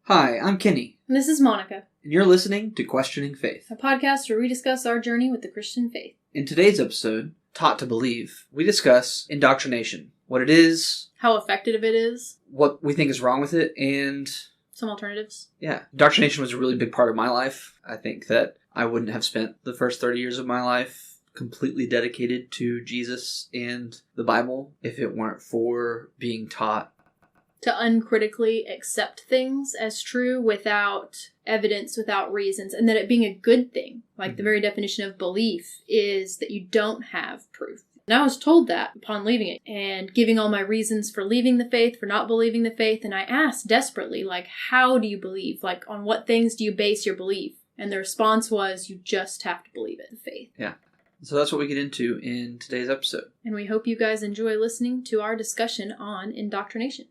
Hi, I'm Kenny. And this is Monica. And you're listening to Questioning Faith, A podcast where we discuss our journey with the Christian faith. In today's episode, Taught to Believe, we discuss indoctrination, what it is, how effective it is, what we think is wrong with it, and some alternatives. Yeah, indoctrination was a really big part of my life. I think that I wouldn't have spent the first 30 years of my life completely dedicated to Jesus and the Bible if it weren't for being taught to uncritically accept things as true without evidence, without reasons, and that it being a good thing. Like the very definition of belief is that you don't have proof. And I was told that upon leaving it and giving all my reasons for leaving the faith, for not believing the faith. And I asked desperately, how do you believe? On what things do you base your belief? And the response was, you just have to believe it in faith. Yeah. So that's what we get into in today's episode. And we hope you guys enjoy listening to our discussion on indoctrination.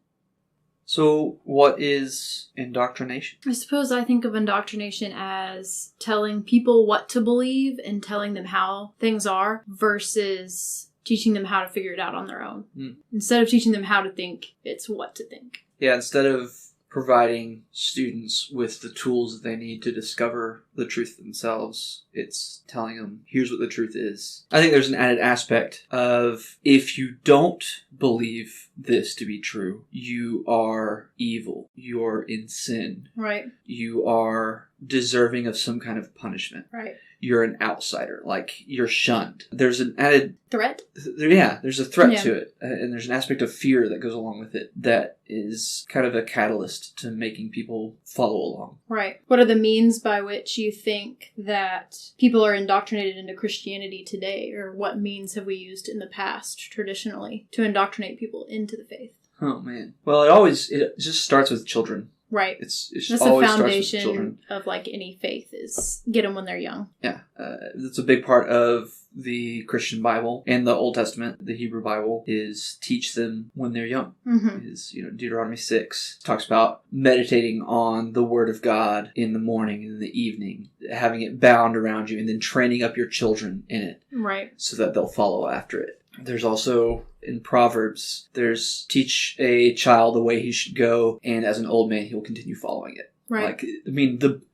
So, what is indoctrination? I suppose I think of indoctrination as telling people what to believe and telling them how things are versus teaching them how to figure it out on their own. Instead of teaching them how to think, it's what to think. Yeah, instead of providing students with the tools that they need to discover the truth themselves, it's telling them, here's what the truth is. I think there's an added aspect of, if you don't believe this to be true, you are evil. You are in sin. Right. You are deserving of some kind of punishment. Right. You're an outsider. You're shunned. There's an added threat? There's a threat to it. And there's an aspect of fear that goes along with it that is kind of a catalyst to making people follow along. Right. What are the means by which you think that people are indoctrinated into Christianity today? Or what means have we used in the past, traditionally, to indoctrinate people into the faith? Oh, man. Well, it just starts with children. Right. It's that's always the foundation starts with children. Of any faith is get them when they're young. Yeah. That's a big part of the Christian Bible and the Old Testament, the Hebrew Bible, is teach them when they're young. Mm-hmm. Deuteronomy 6 talks about meditating on the Word of God in the morning and in the evening, having it bound around you, and then training up your children in it. Right. So that they'll follow after it. There's also, in Proverbs, there's teach a child the way he should go, and as an old man, he will continue following it. Right.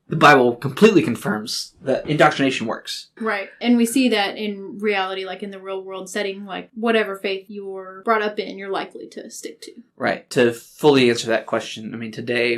The Bible completely confirms that indoctrination works. Right. And we see that in reality, in the real world setting, whatever faith you're brought up in, you're likely to stick to. Right. To fully answer that question, today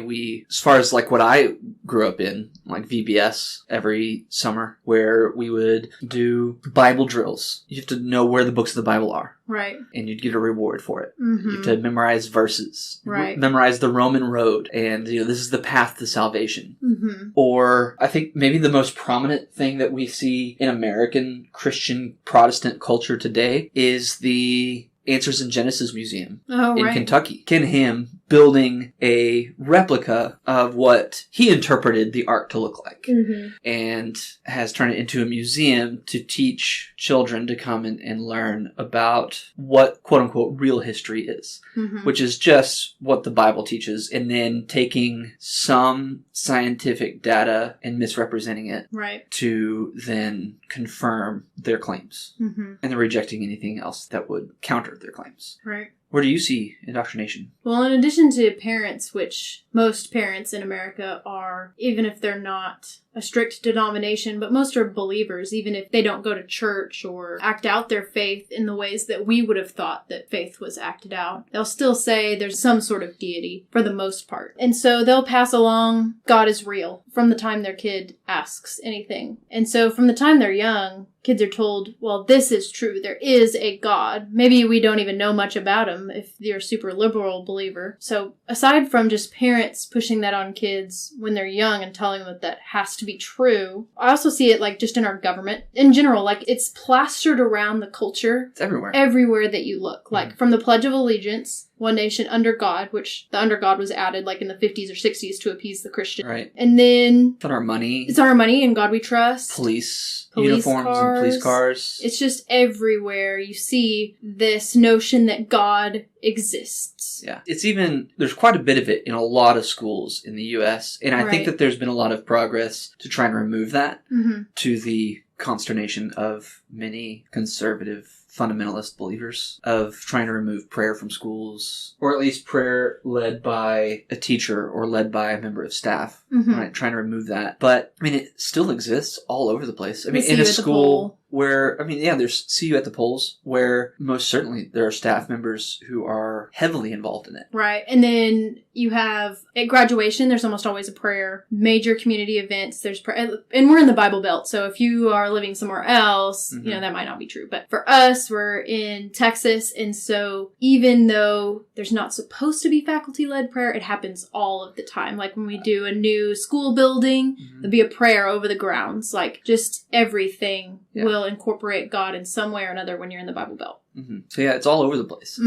as far as what I grew up in, VBS every summer, where we would do Bible drills. You have to know where the books of the Bible are. Right. And you'd get a reward for it. Mm-hmm. You have to memorize verses. Right. Memorize the Roman road. And, this is the path to salvation. Mm-hmm. Or I think maybe the most prominent thing that we see in American Christian Protestant culture today is the Answers in Genesis Museum in Kentucky. Ken Ham building a replica of what he interpreted the ark to look like. Mm-hmm. And has turned it into a museum to teach children to come and learn about what quote-unquote real history is. Mm-hmm. Which is just what the Bible teaches, and then taking some scientific data and misrepresenting it to then confirm their claims. Mm-hmm. And then rejecting anything else that would counter their claims. Right. Where do you see indoctrination? Well, in addition to parents, which most parents in America are, even if they're not a strict denomination, but most are believers, even if they don't go to church or act out their faith in the ways that we would have thought that faith was acted out. They'll still say there's some sort of deity for the most part. And so they'll pass along God is real from the time their kid asks anything. And so from the time they're young, kids are told, well, this is true. There is a God. Maybe we don't even know much about him if you're a super liberal believer. So aside from just parents pushing that on kids when they're young and telling them that has to be true, I also see it just in our government in general. It's plastered around the culture. It's everywhere. Everywhere that you look. From the Pledge of Allegiance, one nation under God, which the under God was added in the 50s or 60s to appease the Christian. Right. And then It's on our money. It's on our money, and God we trust. Police uniforms cars, and police cars. It's just everywhere you see this notion that God exists. Yeah. There's quite a bit of it in a lot of schools in the U.S. And I think that there's been a lot of progress to try and remove that to the consternation of many conservative fundamentalist believers of trying to remove prayer from schools, or at least prayer led by a teacher or led by a member of staff, right? Trying to remove that. But, I mean, it still exists all over the place. I mean, in a school where, I mean, yeah, there's see you at the polls, where most certainly there are staff members who are heavily involved in it. Right. And then you have, at graduation, there's almost always a prayer. Major community events, there's prayer. And we're in the Bible Belt, so if you are living somewhere else, you know, that might not be true. But for us, we're in Texas, and so even though there's not supposed to be faculty-led prayer, it happens all of the time. Like when we do a new school building, there'll be a prayer over the grounds. Like just everything will incorporate God in some way or another when you're in the Bible Belt. So yeah, it's all over the place.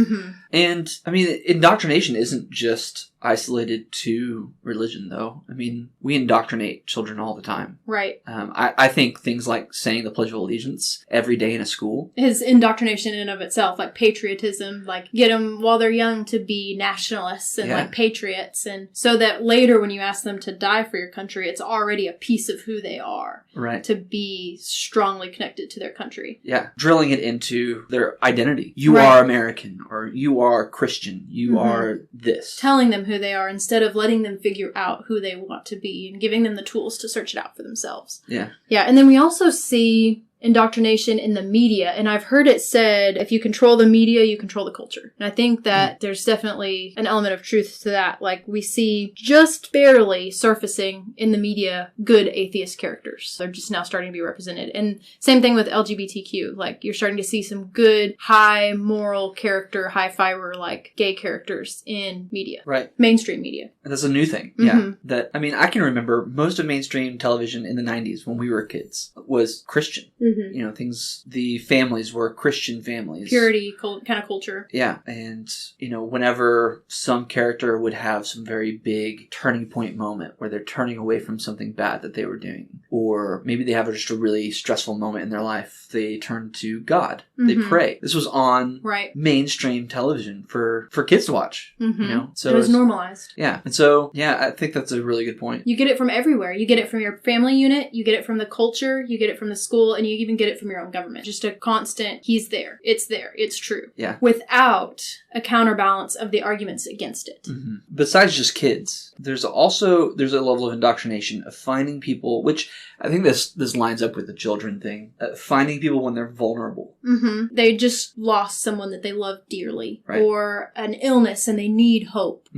And I mean, indoctrination isn't just isolated to religion, though. I mean, we indoctrinate children all the time. Right. I think things like saying the Pledge of Allegiance every day in a school is indoctrination in and of itself, like patriotism, like get them while they're young to be nationalists and like patriots, and so that later when you ask them to die for your country, it's already a piece of who they are. Right. To be strongly connected to their country. Yeah. Drilling it into their identity. You are American, or you are Christian, you are this. Telling them who they are instead of letting them figure out who they want to be and giving them the tools to search it out for themselves. Yeah. Yeah. And then we also see indoctrination in the media. And I've heard it said, if you control the media, you control the culture. And I think that there's definitely an element of truth to that. Like we see just barely surfacing in the media good atheist characters. They're just now starting to be represented. And same thing with LGBTQ. Like you're starting to see some good, high moral character, high fiber, like gay characters in media. Right. Mainstream media. And that's a new thing. Yeah. That, I mean, I can remember most of mainstream television in the 90s when we were kids was Christian. You know, things, the families were Christian families. Purity kind of culture. Yeah. And, you know, whenever some character would have some very big turning point moment where they're turning away from something bad that they were doing, or maybe they have just a really stressful moment in their life, they turn to God. They pray. This was on mainstream television for kids to watch, you know? So it was normalized. Yeah. And so, yeah, I think that's a really good point. You get it from everywhere. You get it from your family unit, you get it from the culture, you get it from the school, and you even get it from your own government. Just a constant, he's there, it's true. Yeah. Without a counterbalance of the arguments against it. Besides just kids, there's a level of indoctrination of finding people, which I think this lines up with the children thing, finding people when they're vulnerable. They just lost someone that they love dearly, or an illness and they need hope.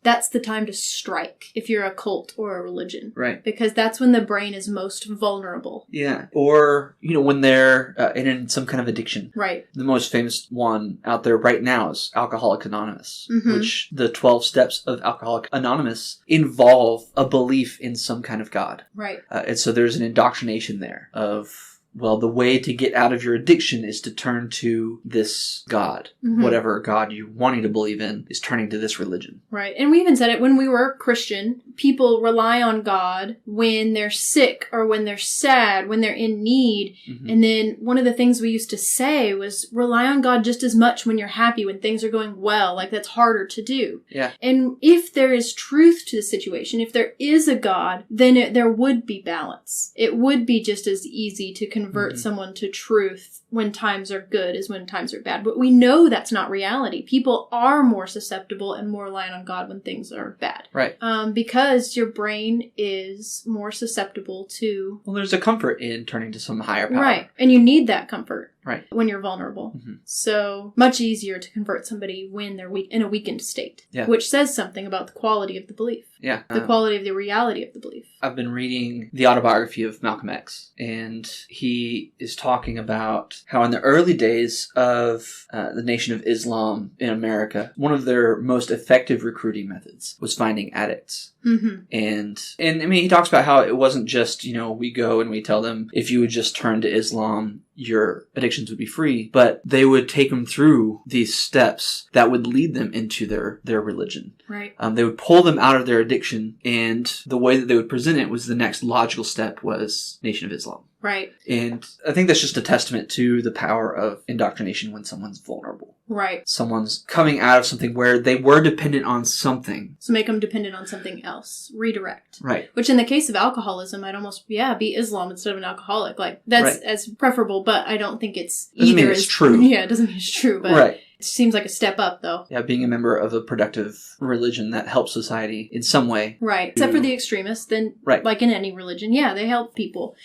That's the time to strike if you're a cult or a religion. Right. Because that's when the brain is most vulnerable. Yeah. Or, you know, when they're in some kind of addiction. Right. The most famous one out there right now is Alcoholics Anonymous, which the 12 steps of Alcoholics Anonymous involve a belief in some kind of God. Right. And so there's an indoctrination there of, well, the way to get out of your addiction is to turn to this God. Whatever God you're wanting to believe in is turning to this religion. Right. And we even said it when we were Christian. People rely on God when they're sick or when they're sad, when they're in need. And then one of the things we used to say was rely on God just as much when you're happy, when things are going well. Like that's harder to do. Yeah. And if there is truth to the situation, if there is a God, then there would be balance. It would be just as easy to convert someone to truth when times are good as when times are bad. But we know that's not reality. People are more susceptible and more reliant on God when things are bad. Right. Because your brain is more susceptible to... Well, there's a comfort in turning to some higher power. Right. And you need that comfort. Right. When you're vulnerable. So much easier to convert somebody when they're in a weakened state. Yeah. Which says something about the quality of the belief. Yeah. The quality of the reality of the belief. I've been reading the autobiography of Malcolm X, and he is talking about how in the early days of the Nation of Islam in America, one of their most effective recruiting methods was finding addicts. And I mean, he talks about how it wasn't just, you know, we go and we tell them, if you would just turn to Islam, your addictions would be free, but they would take them through these steps that would lead them into their religion. Right. They would pull them out of their contradiction. And the way that they would present it was the next logical step was Nation of Islam. Right. And I think that's just a testament to the power of indoctrination when someone's vulnerable. Right. Someone's coming out of something where they were dependent on something. So make them dependent on something else. Redirect. Right. Which in the case of alcoholism, I'd almost, be Islam instead of an alcoholic. Like, that's as preferable, but I don't think it's doesn't either mean it's true. Yeah, it doesn't mean it's true, but right. It seems like a step up, though. Yeah, being a member of a productive religion that helps society in some way. Right. Except for the extremists, then, like in any religion, they help people.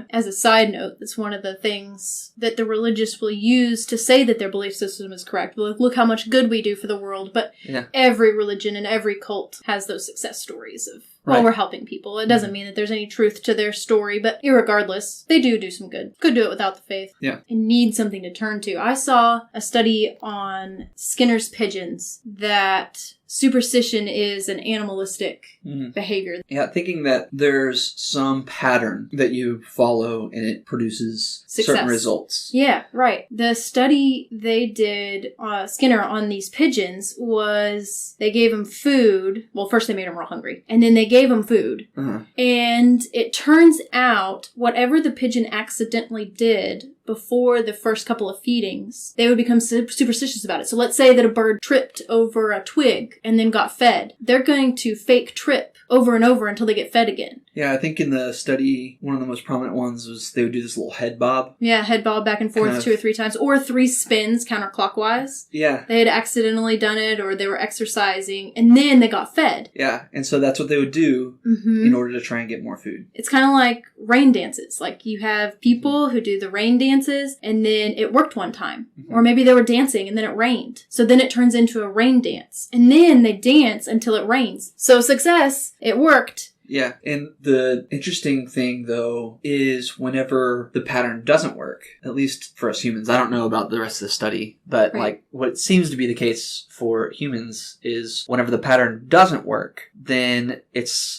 As a side note, that's one of the things that the religious will use to say that their belief system is correct. Look how much good we do for the world. But every religion and every cult has those success stories of, we're helping people. It doesn't mean that there's any truth to their story, but irregardless, they do some good. Could do it without the faith. Yeah. And need something to turn to. I saw a study on Skinner's pigeons that superstition is an animalistic behavior. Yeah, thinking that there's some pattern that you follow and it produces certain results. Yeah, right. The study they did, Skinner, on these pigeons was they gave them food. Well, first they made them real hungry. And then they gave them food. And it turns out whatever the pigeon accidentally did before the first couple of feedings, they would become superstitious about it. So let's say that a bird tripped over a twig and then got fed. They're going to fake trip over and over until they get fed again. Yeah, I think in the study, one of the most prominent ones was they would do this little head bob. Yeah, head bob back and forth 2 or 3 times, or 3 spins counterclockwise. Yeah. They had accidentally done it, or they were exercising, and then they got fed. Yeah, and so that's what they would do in order to try and get more food. It's kind of like rain dances. Like, you have people who do the rain dances, and then it worked one time. Or maybe they were dancing, and then it rained. So then it turns into a rain dance. And then they dance until it rains. So success! It worked. Yeah, and the interesting thing, though, is whenever the pattern doesn't work, at least for us humans, I don't know about the rest of the study, but like what seems to be the case for humans is whenever the pattern doesn't work, then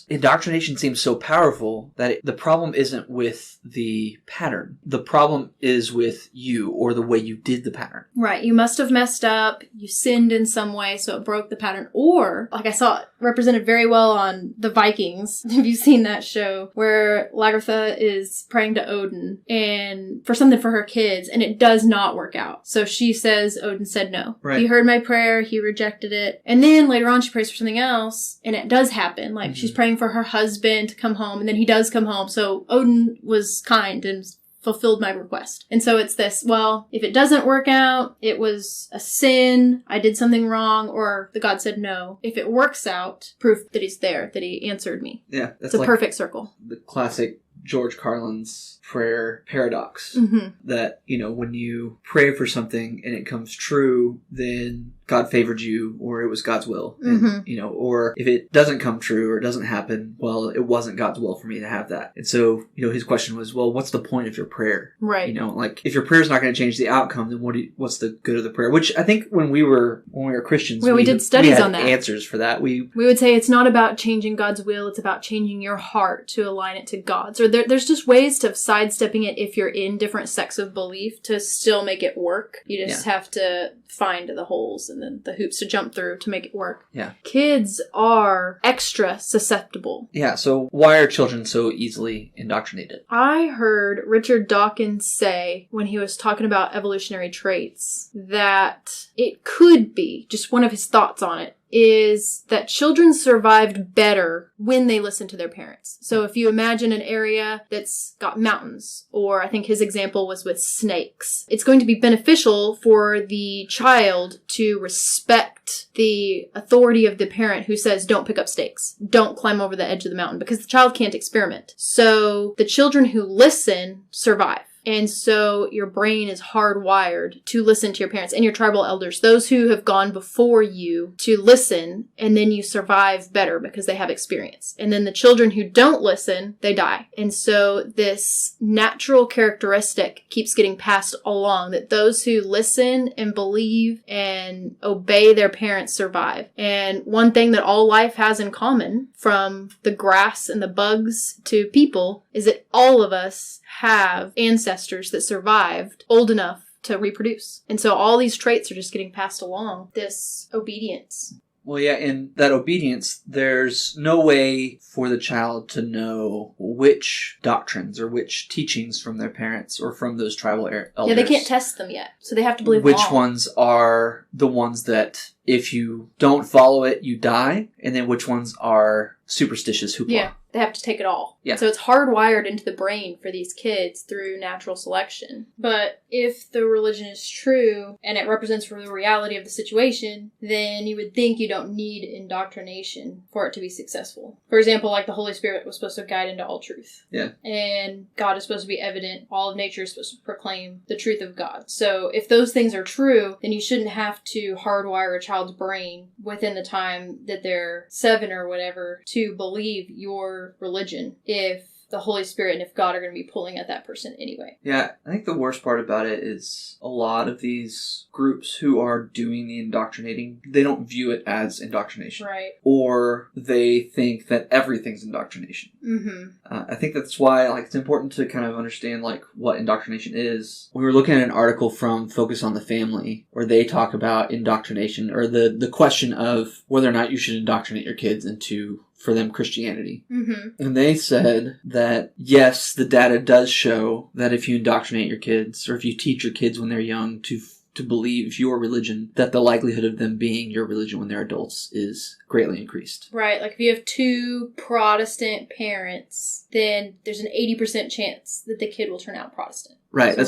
indoctrination seems so powerful that the problem isn't with the pattern. The problem is with you or the way you did the pattern. Right. You must have messed up. You sinned in some way, so it broke the pattern. Or, like I saw it represented very well on the Vikings. Have you seen that show where Lagertha is praying to Odin and for something for her kids, and it does not work out? So she says Odin said no. Right. He heard my prayer. He rejected it. And then later on she prays for something else, and it does happen. Like she's praying for her husband to come home, and then he does come home. So Odin was kind and fulfilled my request. And so it's this, well, if it doesn't work out, it was a sin, I did something wrong, or the God said no. If it works out, proof that he's there, that he answered me. Yeah. That's it's a perfect circle. The classic George Carlin's prayer paradox. That, when you pray for something and it comes true, then God favored you, or it was God's will. And, or if it doesn't come true or it doesn't happen, well, it wasn't God's will for me to have that. And so, his question was, well, what's the point of your prayer? Right. Like if your prayer is not going to change the outcome, then what's the good of the prayer? Which I think when we were Christians, we did studies had on that. Answers for that. We would say it's not about changing God's will, it's about changing your heart to align it to God's. Or there's just ways of sidestepping it if you're in different sects of belief to still make it work. You just have to find the holes and then the hoops to jump through to make it work. Yeah. Kids are extra susceptible. Yeah, so why are children so easily indoctrinated? I heard Richard Dawkins say, when he was talking about evolutionary traits, that it could be, just one of his thoughts on it, is that children survived better when they listened to their parents. So if you imagine an area that's got mountains, or I think his example was with snakes, it's going to be beneficial for the child to respect the authority of the parent who says, don't pick up stakes, don't climb over the edge of the mountain, because the child can't experiment. So the children who listen survive. And so your brain is hardwired to listen to your parents and your tribal elders, those who have gone before you, to listen, and then you survive better because they have experience. And then the children who don't listen, they die. And so this natural characteristic keeps getting passed along, that those who listen and believe and obey their parents survive. And one thing that all life has in common, from the grass and the bugs to people, is that all of us have ancestors that survived old enough to reproduce. And so all these traits are just getting passed along. This obedience. Well, yeah, in that obedience, there's no way for the child to know which doctrines or which teachings from their parents or from those tribal elders. Yeah, they can't test them yet, so they have to believe which them all. ones are the ones that if you don't follow it, you die, and then which ones are superstitious hoopla. Yeah, they have to take it all. Yeah. So it's hardwired into the brain for these kids through natural selection. But if the religion is true and it represents the reality of the situation, then you would think you don't need indoctrination for it to be successful. For example, like the Holy Spirit was supposed to guide into all truth. Yeah. And God is supposed to be evident. All of nature is supposed to proclaim the truth of God. So if those things are true, then you shouldn't have to hardwire a child's brain within the time that they're 7 or whatever to believe your religion if the Holy Spirit and if God are going to be pulling at that person anyway. Yeah, I think the worst part about it is a lot of these groups who are doing the indoctrinating, they don't view it as indoctrination. Right. Or they think that everything's indoctrination. Mm-hmm. I think that's why it's important to kind of understand what indoctrination is. We were looking at an article from Focus on the Family where they talk about indoctrination or the question of whether or not you should indoctrinate your kids into, for them, Christianity. Mm-hmm. And they said that, yes, the data does show that if you indoctrinate your kids, or if you teach your kids when they're young to believe your religion, that the likelihood of them being your religion when they're adults is greatly increased. Right, like if you have 2 Protestant parents, then there's an 80% chance that the kid will turn out Protestant. Right, So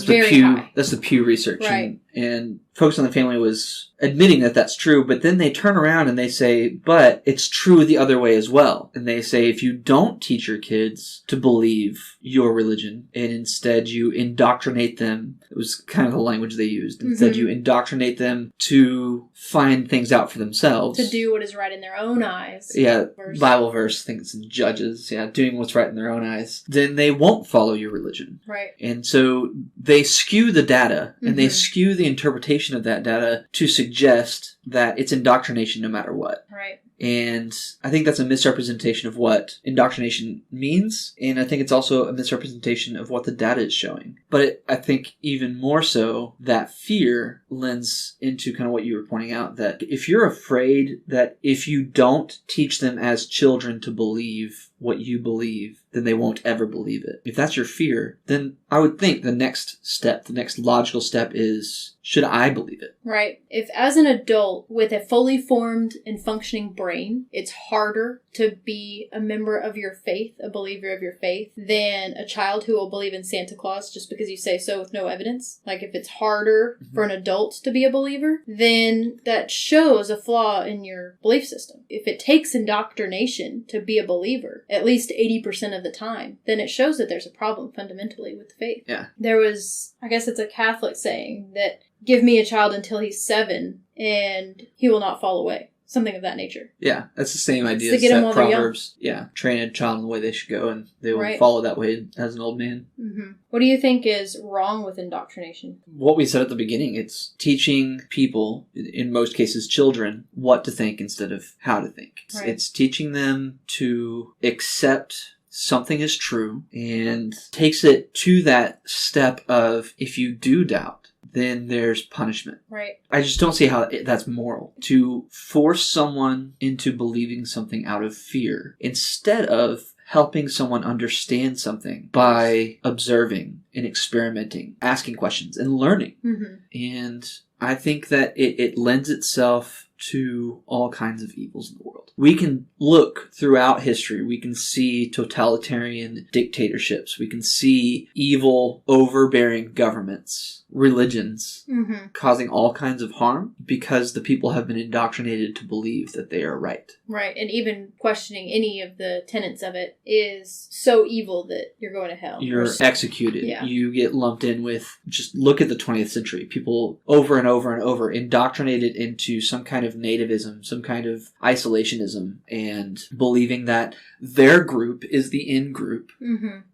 that's the Pew Research. Right. And Focus on the Family was admitting that that's true, but then they turn around and they say, but it's true the other way as well. And they say if you don't teach your kids to believe your religion and instead you indoctrinate them, it was kind of the language they used, instead you indoctrinate them to find things out for themselves. To do what is right in their own eyes. Yeah, Bible verse, I think it's in Judges, doing what's right in their own eyes. Then they won't follow your religion. Right. And so they skew the data, and they skew the interpretation of that data to suggest that it's indoctrination no matter what. Right. And I think that's a misrepresentation of what indoctrination means, and I think it's also a misrepresentation of what the data is showing. But I think even more so, that fear lends into kind of what you were pointing out, that if you're afraid that if you don't teach them as children to believe what you believe, then they won't ever believe it. If that's your fear, then I would think the next logical step is, should I believe it? Right. If as an adult with a fully formed and functioning brain, it's harder to be a member of your faith, a believer of your faith, than a child who will believe in Santa Claus just because you say so with no evidence. Like if it's harder for an adult to be a believer, then that shows a flaw in your belief system. If it takes indoctrination to be a believer, at least 80% of the time, then it shows that there's a problem fundamentally with the faith. Yeah. There was, I guess it's a Catholic saying that give me a child until he's 7 and he will not fall away. Something of that nature. Yeah, that's the same idea to get them while they're young. Proverbs. Yeah, train a child in the way they should go, and they will follow that way as an old man. Mm-hmm. What do you think is wrong with indoctrination? What we said at the beginning, it's teaching people, in most cases children, what to think instead of how to think. Right. It's teaching them to accept something is true and takes it to that step of, if you do doubt, then there's punishment. Right. I just don't see how that's moral. To force someone into believing something out of fear instead of helping someone understand something by observing and experimenting, asking questions and learning. Mm-hmm. And I think that it lends itself to all kinds of evils in the world. We can look throughout history. We can see totalitarian dictatorships. We can see evil, overbearing governments, religions, causing all kinds of harm because the people have been indoctrinated to believe that they are right. Right, and even questioning any of the tenets of it is so evil that you're going to hell. You're executed. Yeah. You get lumped in with, just look at the 20th century. People over and over and over indoctrinated into some kind of nativism, some kind of isolationism, and believing that their group is the in group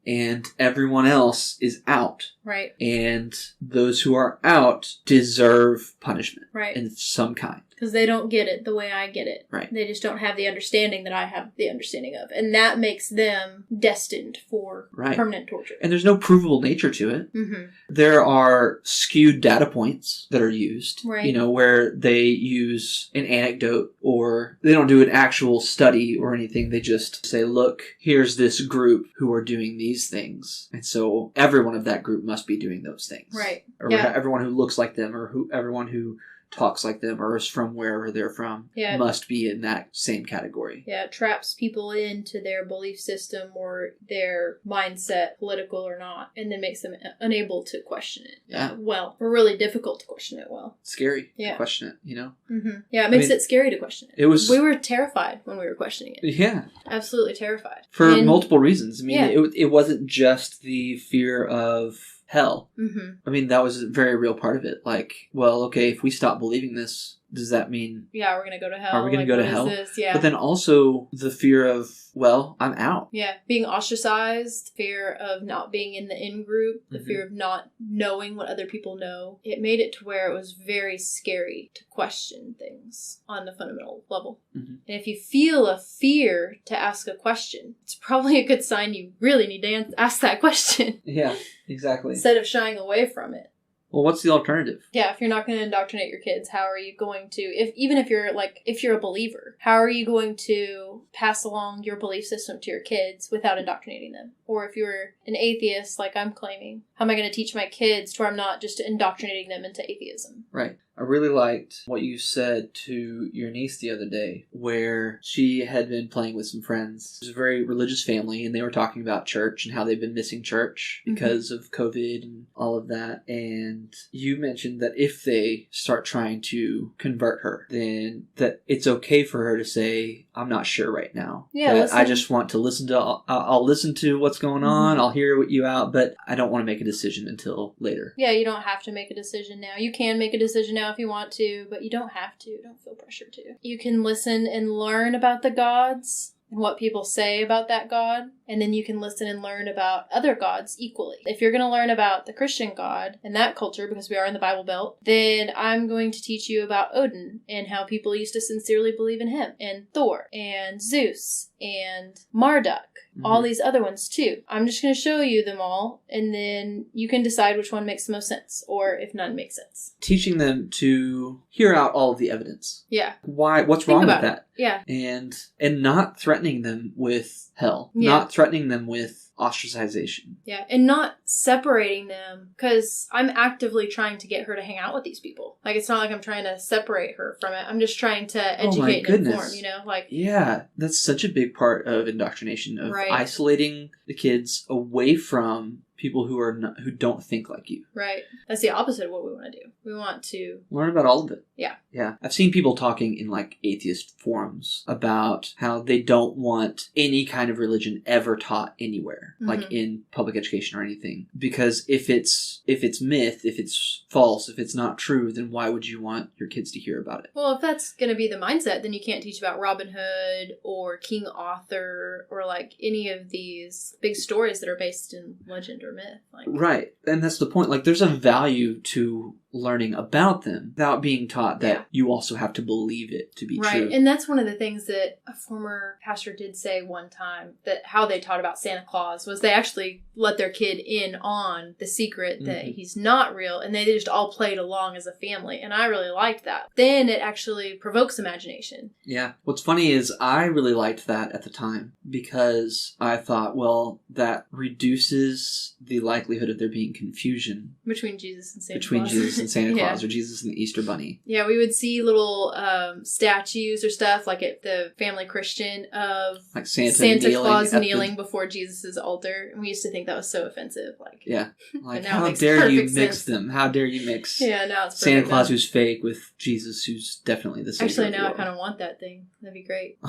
and everyone else is out. Right. And those who are out deserve punishment. Right. In some kind. Because they don't get it the way I get it. Right. They just don't have the understanding that I have the understanding of. And that makes them destined for permanent torture. And there's no provable nature to it. Mm-hmm. There are skewed data points that are used, right. you know, where they use an anecdote or they don't do an actual study or anything. They just say, look, here's this group who are doing these things. And so everyone of that group must be doing those things. Right. Or everyone who looks like them or everyone who talks like them or is from wherever they're from must be in that same category. Yeah, it traps people into their belief system or their mindset, political or not, and then makes them unable to question it well. Or really difficult to question it well. Scary to question it, you know? Mm-hmm. Yeah, it makes it scary to question it. We were terrified when we were questioning it. Yeah. Absolutely terrified. For multiple reasons. I mean, it wasn't just the fear of hell. Mm-hmm. I mean, that was a very real part of it. Like, well, okay, if we stop believing this, does that mean... Yeah, we're going to go to hell. Are we going to go to hell? Yeah. But then also the fear of, well, I'm out. Yeah, being ostracized, fear of not being in the in-group, the fear of not knowing what other people know. It made it to where it was very scary to question things on the fundamental level. Mm-hmm. And if you feel a fear to ask a question, it's probably a good sign you really need to ask that question. Yeah, exactly. Instead of shying away from it. Well, what's the alternative? Yeah, if you're not going to indoctrinate your kids, how are you going to, if you're a believer, how are you going to pass along your belief system to your kids without indoctrinating them? Or if you're an atheist, like I'm claiming, how am I going to teach my kids to where I'm not just indoctrinating them into atheism? Right. I really liked what you said to your niece the other day, where she had been playing with some friends. It was a very religious family, and they were talking about church and how they've been missing church because of COVID and all of that. And you mentioned that if they start trying to convert her, then that it's okay for her to say, I'm not sure right now. Yeah, I just want to listen to, I'll listen to what's going on, I'll hear you out, but I don't want to make a decision until later. Yeah, you don't have to make a decision now. You can make a decision now if you want to, but you don't have to. Don't feel pressure to. You can listen and learn about the gods and what people say about that god, and then you can listen and learn about other gods equally. If you're going to learn about the Christian god and that culture, because we are in the Bible Belt, then I'm going to teach you about Odin and how people used to sincerely believe in him, and Thor, and Zeus, and Marduk. All these other ones too. I'm just going to show you them all, and then you can decide which one makes the most sense, or if none makes sense. Teaching them to hear out all of the evidence. Yeah. What's wrong with that? Yeah. And not threatening them with hell. Yeah. Not threatening them with ostracization. Yeah, and not separating them, because I'm actively trying to get her to hang out with these people. Like, it's not like I'm trying to separate her from it. I'm just trying to educate and inform, you know? Like, yeah, that's such a big part of indoctrination, of isolating the kids away from people who don't think like you. Right. That's the opposite of what we want to do. We want to learn about all of it. Yeah. Yeah. I've seen people talking in like atheist forums about how they don't want any kind of religion ever taught anywhere, like in public education or anything. Because if it's myth, if it's false, if it's not true, then why would you want your kids to hear about it? Well, if that's going to be the mindset, then you can't teach about Robin Hood or King Arthur or like any of these big stories that are based in legend or myth. Right. And that's the point. Like, there's a value to learning about them without being taught that you also have to believe it to be true. Right. And that's one of the things that a former pastor did say one time, that how they taught about Santa Claus was they actually let their kid in on the secret that he's not real, and they just all played along as a family. And I really liked that. Then it actually provokes imagination. Yeah. What's funny is I really liked that at the time, because I thought, well, that reduces the likelihood of there being confusion between Jesus and Santa Claus. Between Jesus and Santa Claus, or Jesus and the Easter Bunny. Yeah, we would see little statues or stuff, like at the family Christian, of like Santa Claus kneeling before Jesus' altar. And we used to think that was so offensive. Like, yeah. Like, how dare you mix them? How dare you mix now it's Santa Claus who's fake with Jesus who's definitely the Savior. Actually, now I kind of want that thing. That'd be great.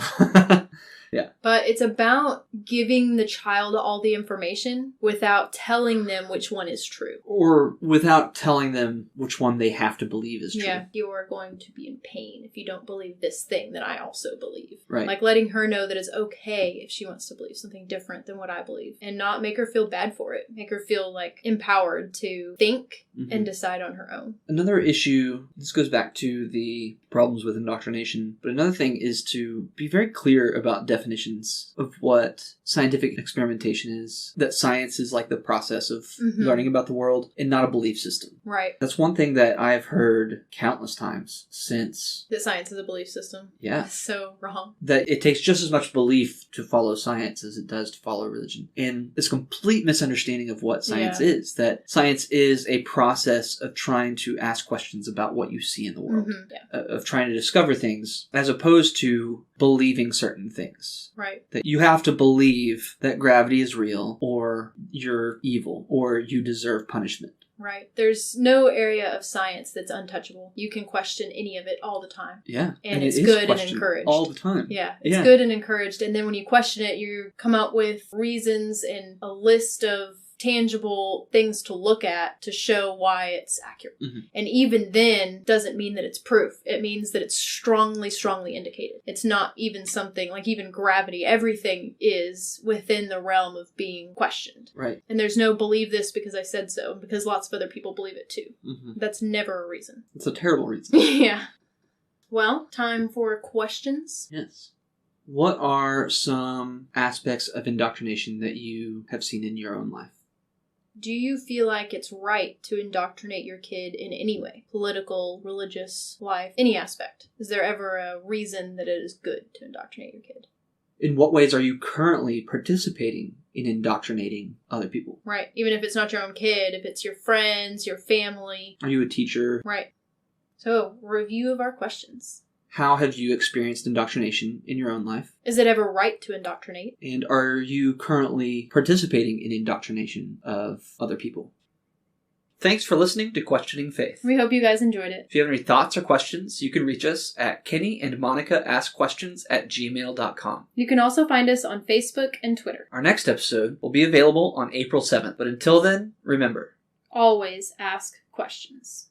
Yeah. But it's about giving the child all the information without telling them which one is true. Or without telling them which one they have to believe is true. Yeah, you are going to be in pain if you don't believe this thing that I also believe. Right. Like letting her know that it's okay if she wants to believe something different than what I believe, and not make her feel bad for it. Make her feel like empowered to think and decide on her own. Another issue, this goes back to the problems with indoctrination, but another thing is to be very clear about definitions of what scientific experimentation is. That science is like the process of learning about the world and not a belief system. Right. That's one thing that I've heard countless times since. That science is a belief system. Yeah. That's so wrong. That it takes just as much belief to follow science as it does to follow religion. And it's a complete misunderstanding of what science is. That science is a process of trying to ask questions about what you see in the world. Of trying to discover things, as opposed to believing certain things. Right. That you have to believe that gravity is real, or you're evil, or you deserve punishment. Right. There's no area of science that's untouchable. You can question any of it all the time. Yeah. And it's good and encouraged. All the time. Yeah. It's good and encouraged. And then when you question it, you come out with reasons and a list of tangible things to look at to show why it's accurate. And even then doesn't mean that it's proof. It means that it's strongly indicated. It's not even something like even gravity. Everything is within the realm of being questioned. Right. And there's no believe this because I said so, because lots of other people believe it too. That's never a reason. It's a terrible reason. Yeah. Well, time for questions. Yes. What are some aspects of indoctrination that you have seen in your own life? Do you feel like it's right to indoctrinate your kid in any way? Political, religious, life, any aspect? Is there ever a reason that it is good to indoctrinate your kid? In what ways are you currently participating in indoctrinating other people? Right. Even if it's not your own kid, if it's your friends, your family. Are you a teacher? Right. So, review of our questions. How have you experienced indoctrination in your own life? Is it ever right to indoctrinate? And are you currently participating in indoctrination of other people? Thanks for listening to Questioning Faith. We hope you guys enjoyed it. If you have any thoughts or questions, you can reach us at kennyandmonicaAskQuestions@gmail.com. You can also find us on Facebook and Twitter. Our next episode will be available on April 7th. But until then, remember, always ask questions.